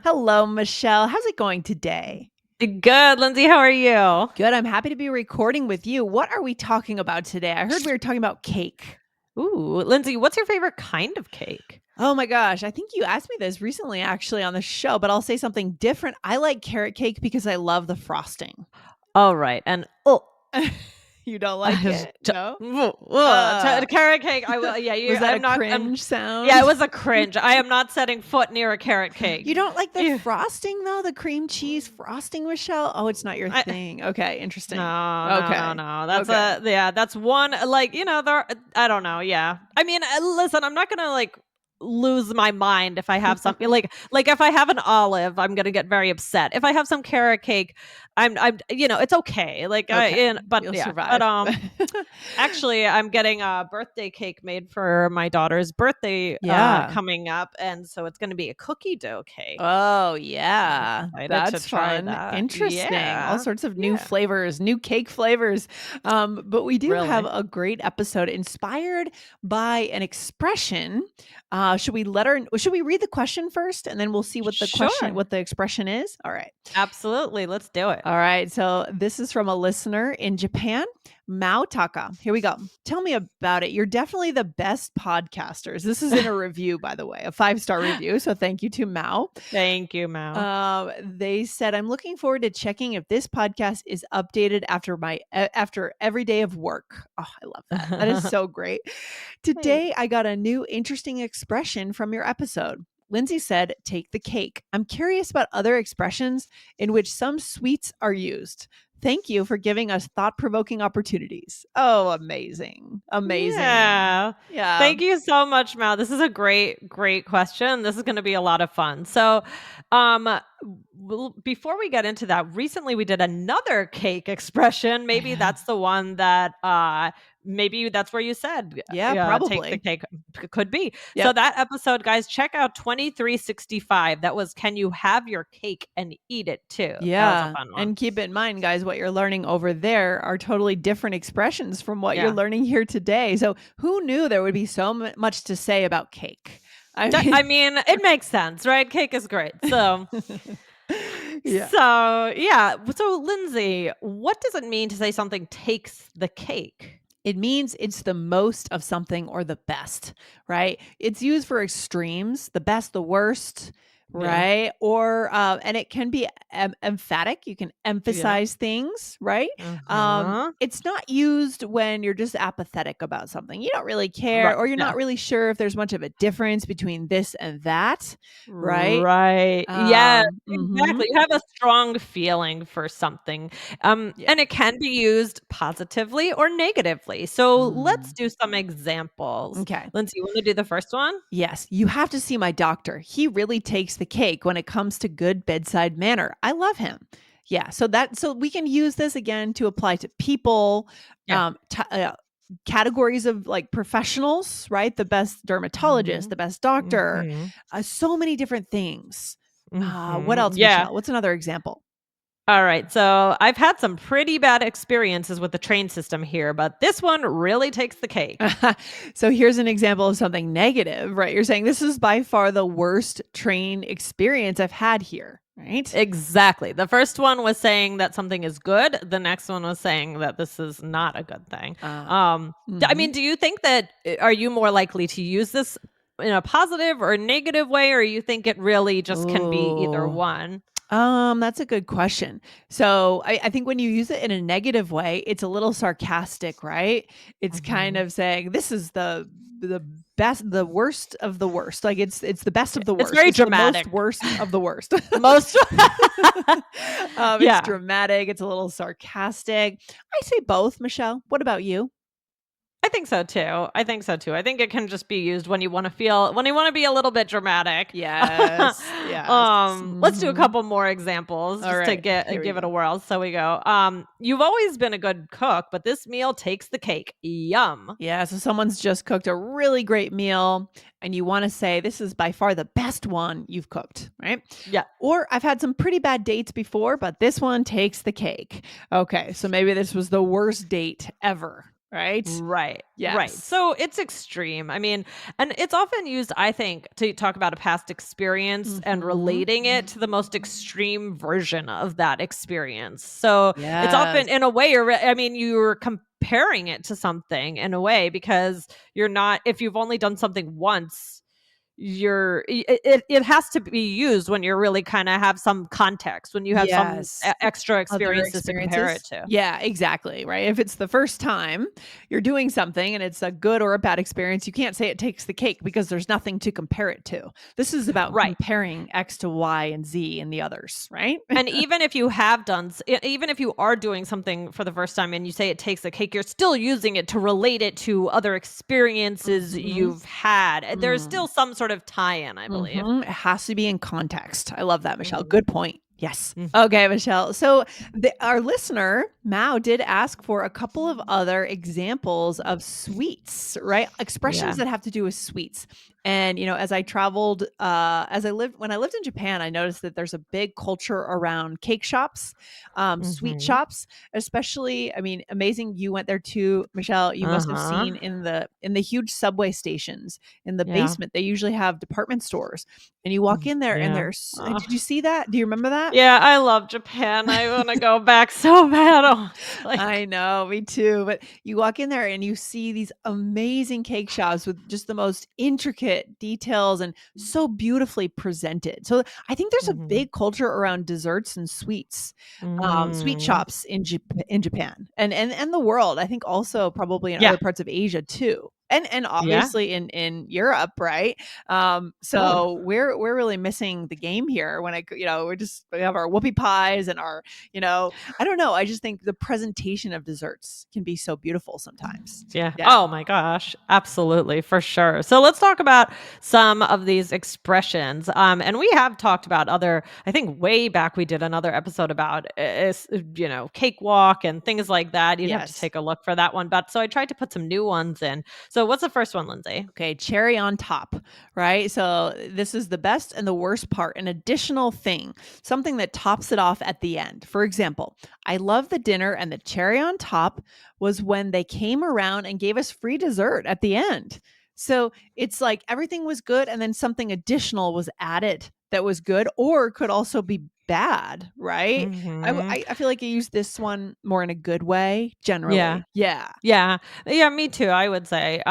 Hello, Michelle. How's it going today? Good, Lindsay. How are you? Good. I'm happy to be recording with you. What are we talking about today? I heard we were talking about cake. Ooh, Lindsay, what's your favorite kind of cake? Oh my gosh. I think you asked me this recently, actually, on the show, but I'll say something different. I like carrot cake because I love the frosting. All right, and You don't like it? No? the carrot cake. I will. Yeah, Was that a I'm not. cringe Yeah, it sound? was a cringe. I am not setting foot near a carrot You cake. don't like the Yeah. frosting, though? The cream cheese frosting, Michelle? Oh, it's not your I, thing. Okay. Interesting. no, no, no, Okay. no. Okay. That's one. There. I don't know. Yeah. I mean, listen. I'm not gonna lose my mind if I have something like if I have an olive, I'm gonna get very upset. If I have some carrot cake, it's okay. Okay. But You'll yeah, survive. actually, I'm getting a birthday cake made for my daughter's birthday Yeah. coming up, and so it's gonna be a cookie dough cake. Oh, So I'm yeah. excited to That's try fun. that. Interesting. All Yeah, sorts of new yeah, flavors, new cake flavors. But we do have really. a great episode inspired by an expression. Should we read the question first and then we'll see Sure, what the expression is? All right. absolutely. Let's do it. All right. So this is from a listener in Japan, Mao Taka. Here we go. Tell me about it. You're definitely the best podcasters. This is in a review, by the way, a 5-star review. So thank you to Mao. Thank you, Mal. They said, "I'm looking forward to checking if this podcast is updated after every day of work." Oh, I love that. That is so great. Today, Thanks. I got a new interesting expression from your episode. Lindsay said, "Take the cake." I'm curious about other expressions in which some sweets are used. Thank you for giving us thought provoking opportunities. Oh, amazing. Amazing. Yeah. Yeah. Thank you so much, Mal. This is a great, great question. This is going to be a lot of fun. So, um, before we get into that, recently we did another cake expression. Maybe that's the one that, maybe that's where you said, Yeah, take the probably. cake. Could be. So Yep. that episode, guys, check out 2365. That was Can You Have Your Cake and Eat It Too? That was a Yeah. fun one. And keep in mind, guys, what you're learning over there are totally different expressions from what you're Yeah. learning here today. So, who knew there would be so much to say about cake? I mean, I mean, it makes sense, right? Cake is great. So, yeah. So Lindsay, what does it mean to say something takes the cake? It means it's the most of something or the best, right? It's used for extremes, the best, the worst, Yeah. right? Or and it can be emphatic. You can Yeah. emphasize things, right? Uh-huh. It's not used when you're just apathetic about something. You don't really care, Right. or you're Yeah. not really sure if there's much of a difference between this and that, right? Right. Yeah, Mhm. exactly. You have a strong feeling for something. Yeah. And it can be used positively or negatively. So let's Mm. do some examples. Okay. Lindsay, you want to do the first one? Yes, you have to see my doctor. He really takes the cake when it comes to good bedside manner. I love him. Yeah, so we can use this again to apply to people, Yeah. categories of like professionals, right? The best dermatologist, Mhm. the best doctor, Mhm. so many different things. What Mhm. else, Yeah. Michelle? What's another example? All right. So I've had some pretty bad experiences with the train system here, but this one really takes the cake. So here's an example of something negative, right? You're saying this is by far the worst train experience I've had here, right? Exactly. The first one was saying that something is good. The next one was saying that this is not a good thing. Uh, I mhm. mean, do you think that are you more likely to use this in a positive or negative way, or you think it really just can be either Oh, one? that's a good question. So I think when you use it in a negative way, it's a little sarcastic, right? It's kind Mhm. of saying this is the best, the worst of the worst. Like it's the best of the It's worst. very It's the most dramatic. worst of the worst. Most. It's Yeah. dramatic. It's a little sarcastic. I say both, Michelle. What about you? I think so too. I think so too. I think it can just be used when you want to be a little bit dramatic. Yes. Yes. Let's do a Mhm. couple more examples All just to right. Here we give it go. a whirl. So we go. You've always been a good cook, but this meal takes the cake. Yum. Yeah, so someone's just cooked a really great meal and you want to say this is by far the best one you've cooked, right? Yeah. Or I've had some pretty bad dates before, but this one takes the cake. Okay, so maybe this was the worst date ever. right? Right, right. Yes. So it's extreme. I mean, and it's often used, I think, to talk about a past experience and Mhm. relating it to the most extreme version of that experience. So it's often, Yes. in a way, I mean, you're comparing it to something in a way because you're not, if you've only done something once, it has to be used when you're really kind of have some context, when you have some Yes. extra Other experiences to compare it experiences? to. Yeah, exactly, right? If it's the first time you're doing something and it's a good or a bad experience, you can't say it takes the cake because there's nothing to compare it to. This is about Right. comparing X to Y and Z and the others, right? And even if you have done even if you are doing something for the first time and you say it takes a cake, you're still using it to relate it to other experiences Mhm. you've had. There's Mm. still some sort of tie-in, I believe. Mhm. It has to be in context. I love that, Michelle. Mhm. Good point. Yes. Mm. Okay, Michelle. So our listener, Mao, did ask for a couple of other examples of sweets, right? Expressions Yeah. that have to do with sweets. And, as I traveled, when I lived in Japan, I noticed that there's a big culture around cake shops, sweet Mhm. shops, especially. I mean, amazing. You went there too, Michelle. You must have Uh-huh. seen in the huge subway stations in the Yeah. basement, they usually have department stores, and you walk in there and Yeah. did you see that? Do you remember that? Yeah, I love Japan. I wanna go back so bad. Oh, it's I like know, me too, but you walk in there and you see these amazing cake shops with just the most intricate details and so beautifully presented. So, I think there's a Mhm. big culture around desserts and sweets, sweet Mm. shops in Japan and the world. I think also probably in Yeah. other parts of Asia too. And Yeah. obviously in Europe, right? Sure. So we're really missing the game here when we have our whoopie pies and our, I don't know. I just think the presentation of desserts can be so beautiful sometimes. Yeah. Yeah. Oh my gosh. Absolutely. For sure. So let's talk about some of these expressions. And we have talked about other, I think way back we did another episode about, cakewalk and things like that. You'd have to Yes. take a look for that one. But so I tried to put some new ones in. So what's the first one, Lindsay? Okay, cherry on top, right? So this is the best and the worst part, an additional thing, something that tops it off at the end. For example, I love the dinner, and the cherry on top was when they came around and gave us free dessert at the end. So it's like everything was good, and then something additional was added that was good or could also be bad, right? Hmm. I feel like I use this one more in a good way Yeah. generally. Yeah. Yeah. Yeah. Me too. I would say,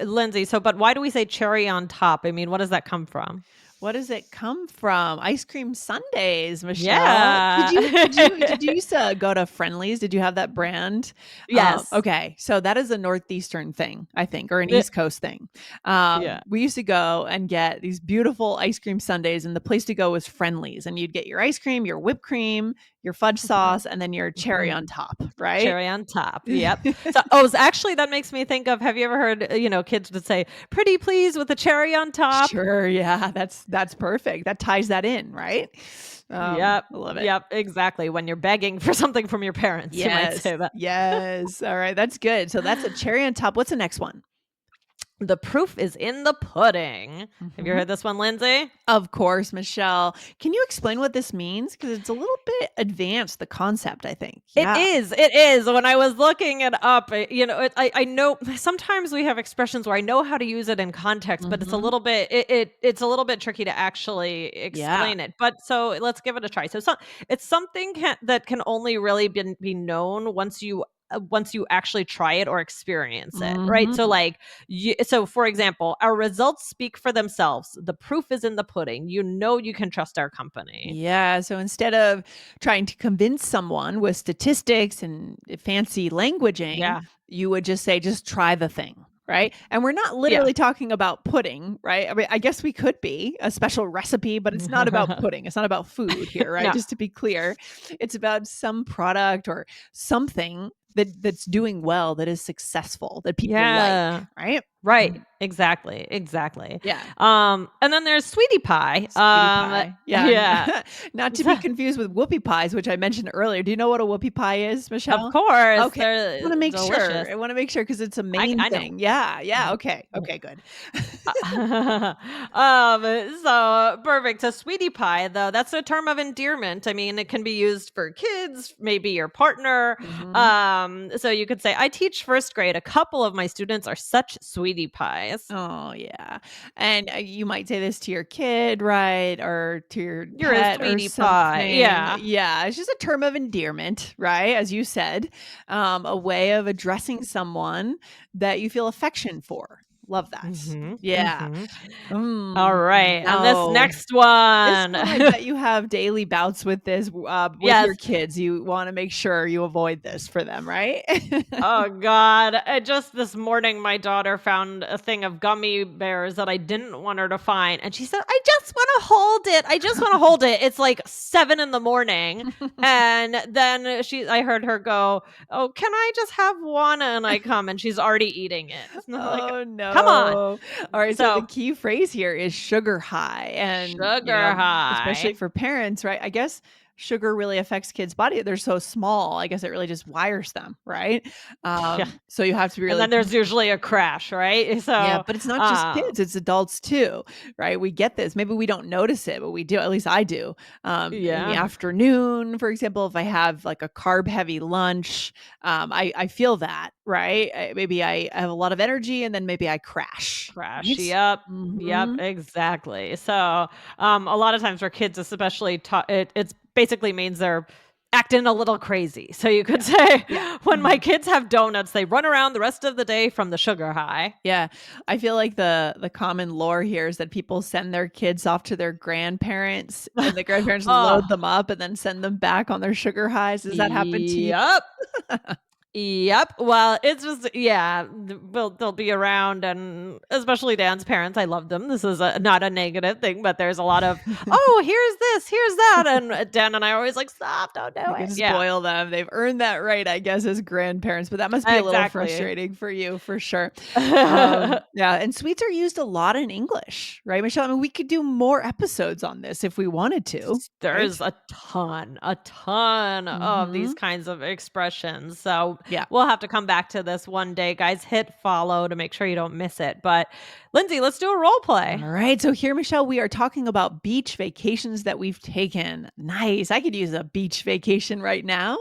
Lindsay. So, but why do we say cherry on top? I mean, what does that come from? What does it come from? Ice cream sundaes, Michelle. Did Yeah. you did you did you used to go to Friendly's? Did you have that brand? Yes. Okay, so that is a northeastern thing, I think, or an East Coast thing. Yeah. We used to go and get these beautiful ice cream sundaes, and the place to go was Friendly's, and you'd get your ice cream, your whipped cream, your fudge sauce, and then your cherry on top, right? Cherry on top. Yep. So, oh, actually, that makes me think of. Have you ever heard? Kids would say, "Pretty please" with a cherry on top. Sure, yeah, that's perfect. That ties that in, right? Yep. I love it. Yep. Exactly. When you're begging for something from your parents, you might Yes. say that. Yes. All right, that's good. So that's a cherry on top. What's the next one? The proof is in the pudding. Have you Mhm. heard this one, Lindsay? Of course, Michelle. Can you explain what this means? Because it's a little bit advanced, the concept, I think. It Yeah. is, it is. When I was looking it up, I know sometimes we have expressions where I know how to use it in context, but it's a Mhm. little bit it's a little bit tricky to actually Yeah. explain it. But so let's give it a try. So it's something that can only really be known once you actually try it or experience it, right? So Mhm. like so for example, our results speak for themselves. The proof is in the pudding. You know you can trust our company. Yeah, so instead of trying to convince someone with statistics and fancy languaging, Yeah. you would just say, "Just try the thing." Right? And we're not Yeah. literally talking about pudding, right? I mean, I guess we could be a special recipe, but it's not about pudding. It's not about food here, right? No. Just to be clear, it's about some product or something that's doing well, that is successful, that people like, Yeah. right? Right. Exactly. Exactly. Yeah. And then there's sweetie pie. Sweetie pie. Yeah, Yeah. not to be confused with whoopie pies, which I mentioned earlier. Do you know what a whoopie pie is, Of Michelle? course, Okay. they're delicious. I wanna make sure because it's a main I know. thing. Yeah, yeah, Mhm. okay. Mhm. Okay, good. So perfect. So sweetie pie, though, that's a term of endearment. I mean, it can be used for kids, maybe your partner. Mhm. So you could say, I teach first grade. A couple of my students are such sweetie pies. Oh, yeah, and, you might say this to your kid, right, or to your You're a pet or sweetie pie. something. Yeah. Yeah, it's just a term of endearment, right, as you said, a way of addressing someone that you feel affection for. Love that. Hmm. Yeah. Hmm. All Mm, right. And this no. next This one. one, I bet you have daily bouts with this, with Yes. your kids. You wanna make sure you avoid this for them, right? Oh god, just this morning my daughter found a thing of gummy bears that I didn't want her to find, and she said, "I just wanna hold it. I just wanna hold it." It's like 7 in the morning, and then I heard her go, "Oh, can I just have one?" And I come and she's already eating it. It's not like, Oh, "Come on." no. Alright, so the So, key phrase here is sugar high, and, sugar especially high. for parents, right? I guess sugar really affects kids' body. They're so small. I guess it really just wires them, right? Yeah, So you have to be and really then there's usually a crash, right? Yeah, So, but it's not just kids, it's adults too, right? We get this. Maybe we don't notice it, but we do. At least I do. In the yeah, afternoon, for example, if I have like a carb heavy lunch, I feel that, right? Maybe I have a lot of energy and then maybe I crash, crash. right? Yep. Yep, Mhm. exactly. So, a lot of times for kids, especially, it's basically means they're acting a little crazy. So you could Yeah. say, Yeah. when my Mhm. kids have donuts, they run around the rest of the day from the sugar high. Yeah, I feel like the common lore here is that people send their kids off to their grandparents, and the grandparents Oh, load them up and then send them back on their sugar highs. Does that happen to you? yep. Yep. Well, it's just yeah, they'll be around, and especially Dan's parents. I love them. This is not a negative thing, but there's a lot of, oh, here's this, here's that, and Dan and I are always like, stop, don't do You it. can Yeah, spoil them. They've earned that right, I guess, as grandparents, but that must be a little exactly. frustrating for you for sure. Yeah, and sweets are used a lot in English, right, Michelle? I mean, we could do more episodes on this if we wanted to, right? There's a ton of these Mhm. kinds of expressions. So Yeah. we'll have to come back to this one day, guys. Hit follow to make sure you don't miss it. But Lindsay, let's do a role play. All right. So here, Michelle, we are talking about beach vacations that we've taken. Nice. I could use a beach vacation right now.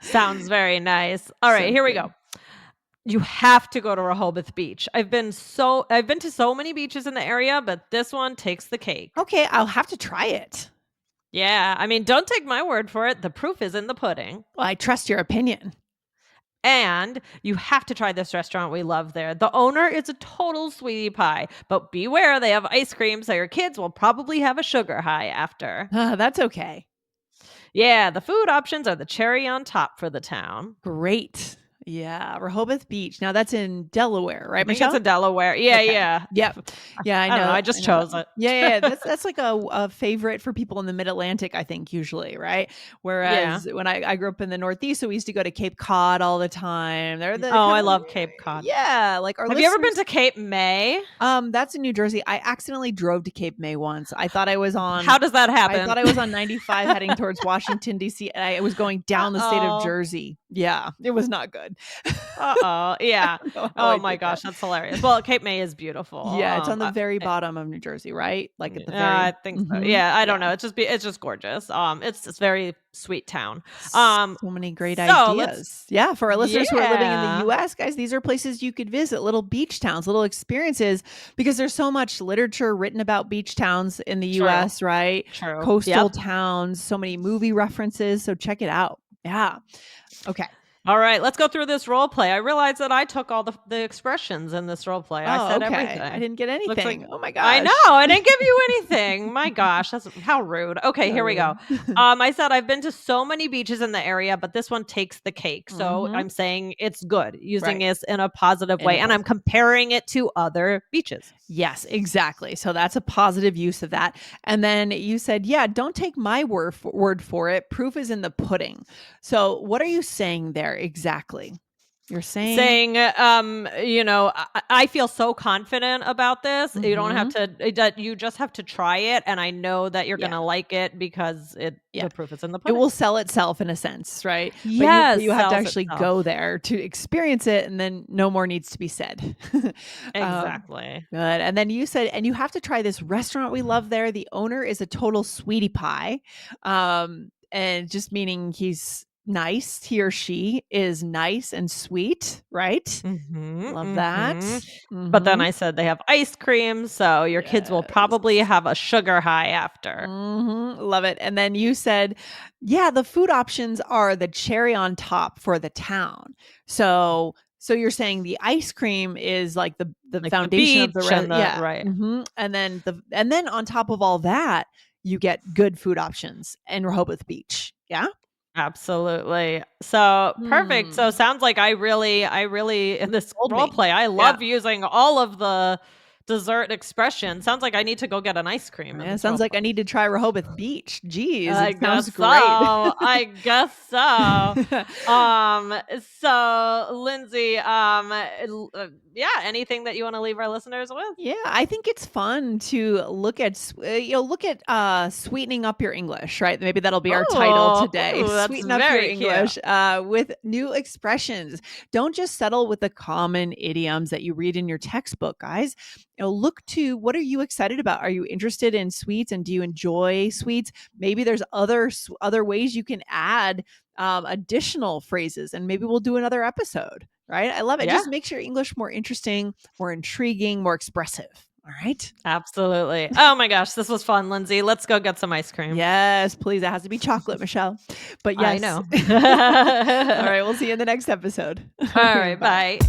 Sounds very nice. All right, So here we good. go. You have to go to Rehoboth Beach. I've been to so many beaches in the area, but this one takes the cake. Okay, I'll have to try it. Yeah, I mean, don't take my word for it. The proof is in the pudding. Well, I trust your opinion. And you have to try this restaurant we love there. The owner is a total sweetie pie, but beware, they have ice cream, so your kids will probably have a sugar high after. That's okay. Yeah, the food options are the cherry on top for the town. Great. Yeah, Rehoboth Beach. Now that's in Delaware, I right, think it's Michelle? in Delaware. Yeah, Okay. yeah. Yep. Yeah, I don't know. I I just know that chose one. it. Yeah, yeah, yeah, that's like a favorite for people in the Mid-Atlantic, I think, usually, right? Yeah. Whereas when I grew up in the Northeast, so we used to go to Cape Cod all the time. They're the Oh, kind I of love Cape Cod. yeah, like our Have you ever been listeners to Cape May? that's in New Jersey. I accidentally drove to Cape May once. How does that I happen? thought I was on 95 heading towards Washington, DC, and I was going down the state of Uh-oh. Jersey. Yeah, it was not good. Uh-oh. I Yeah. don't know how Oh I my did that. gosh, that's hilarious. Well, Cape May is beautiful. Yeah, it's on the very bottom of New Jersey, right? Like at the very I think so. mhm, Yeah, I don't yeah. know. It's just gorgeous. It's very sweet town. Um, So many great so let's ideas. Yeah, for our listeners who are living in the yeah. US, guys, these are places you could visit, little beach towns, little experiences, because there's so much literature written about beach towns in the True. US, right? True. Coastal Yep. towns, so many movie references, so check it out. Yeah. Okay. All right, let's go through this role play. I realized that I took all the expressions in this role play. I Oh, said okay. I everything. didn't get Looks like anything. Oh my I know, gosh. I didn't give you anything. My gosh, that's how rude. Okay, So here we go. rude. I said I've been to so many beaches in the area, but this one takes the cake. So Mhm. I'm saying it's good, using Right. this in a positive In a way, and I'm positive comparing it to other beaches. Yes, exactly. So that's a positive use of that. And then you said, yeah, don't take my word for it. Proof is in the pudding. So what are you saying there exactly? You're saying saying, I feel so confident about this. You don't have mhm. to, you just have to try it. And I know that you're going Yeah. to like it because Yeah. the proof is in the It pudding. will sell itself in a sense, right? But Yes, you have to sells actually go itself. there to experience it, and then no more needs to be said. Um, Exactly. good, and then you said and you have to try this restaurant we love there. The owner is a total sweetie pie, and just meaning he's nice. He or she is nice and sweet, right? Mhm, Love that. mhm. But then Mhm. I said they have ice cream, so your kids will probably Yes. have a sugar high after. Love it. And then you said, yeah, the food options are the cherry on top for the town. So you're saying the ice cream is like the Like the foundation of the beach and the yeah. right. And then on top of all that, you get good food options in Rehoboth Beach. Yeah. Absolutely. So, perfect. So, Hmm. sounds like I really in this Told role me. play, I Yeah. love using all of the dessert expressions. Sounds like I need to go get an ice cream in Yeah, this role sounds like play. I need to try Rehoboth Beach. Geez, I it sounds guess so. great. I guess so. Um, Lindsay, yeah, anything that you wanna leave our listeners with? Yeah, I think it's fun to look at sweetening up your English, right? Maybe that'll be our title today. That's Sweeten up your very cute. English with new expressions. Don't just settle with the common idioms that you read in your textbook, guys. Look to what are you excited about? Are you interested in sweets and do you enjoy sweets? Maybe there's other ways you can add additional phrases, and maybe we'll do another episode. Right? I love it. It Yeah. just makes your English more interesting, more intriguing, more expressive. All right. Absolutely. Oh my gosh, this was fun, Lindsay. Let's go get some ice cream. Yes, please. It has to be chocolate, Michelle. But I yes. know. All right. We'll see you in the next episode. All right, Bye. bye.